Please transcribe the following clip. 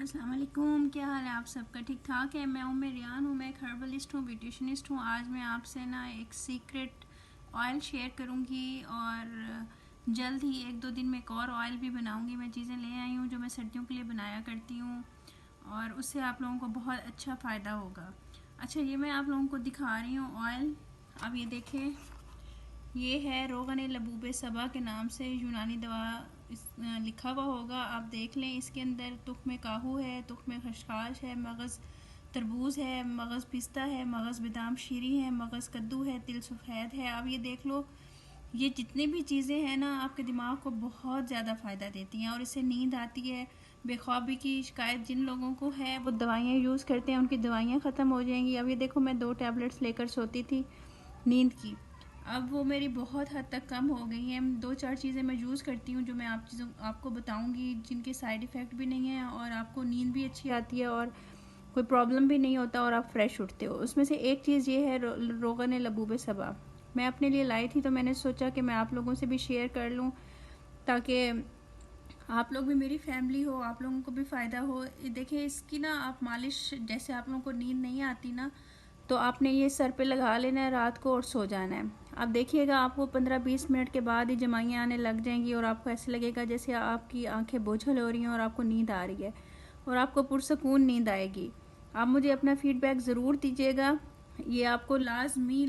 अस्सलाम वालेकुम। क्या हाल है आप सबका? ठीक ठाक है। मैं रियान हूँ। मैं एक हर्बलिस्ट हूँ, ब्यूटिशनिस्ट हूँ। आज मैं आपसे ना एक सीक्रेट ऑयल शेयर करूँगी और जल्द ही एक दो दिन में एक और ऑयल भी बनाऊँगी। मैं चीज़ें ले आई हूँ जो मैं सर्दियों के लिए बनाया करती हूँ और उससे आप लोगों को बहुत अच्छा फ़ायदा होगा। अच्छा, ये मैं आप लोगों को दिखा रही हूँ ऑयल। अब ये देखें, ये है रोगन लबूब सबा के नाम से यूनानी दवा लिखा हुआ होगा। आप देख लें, इसके अंदर तुख्म काहू है, तुख्म खशखाश है, मगज़ तरबूज है, मगज़ पिस्ता है, मगज़ बादाम शीरी है, मगज़ कद्दू है, तिल सफ़ेद है। अब ये देख लो, ये जितनी भी चीज़ें हैं ना आपके दिमाग को बहुत ज़्यादा फ़ायदा देती हैं और इससे नींद आती है। बेख्वाबी की शिकायत जिन लोगों को है वो दवाइयाँ यूज़ करते हैं, उनकी दवाइयाँ ख़त्म हो जाएंगी। अब ये देखो, मैं 2 टैबलेट्स लेकर सोती थी नींद की, अब वो मेरी बहुत हद तक कम हो गई हैं। 2-4 चीज़ें मैं यूज़ करती हूँ जो मैं आपको बताऊँगी, जिनके साइड इफ़ेक्ट भी नहीं है और आपको नींद भी अच्छी आती है और कोई प्रॉब्लम भी नहीं होता और आप फ्रेश उठते हो। उसमें से एक चीज़ ये है रोगन लबूब सबा। मैं अपने लिए लाई थी तो मैंने सोचा कि मैं आप लोगों से भी शेयर कर लूँ ताकि आप लोग भी मेरी फैमिली हो, आप लोगों को भी फ़ायदा हो। देखिए, इसकी ना आप मालिश, जैसे आप लोगों को नींद नहीं आती ना, तो आपने ये सर पे लगा लेना है रात को और सो जाना है। आप देखिएगा, आपको 15-20 मिनट के बाद ही जमाइयाँ आने लग जाएंगी और आपको ऐसे लगेगा जैसे आपकी आंखें बोझल हो रही हैं और आपको नींद आ रही है और आपको पुरसकून नींद आएगी। आप मुझे अपना फीडबैक ज़रूर दीजिएगा, ये आपको लाजमी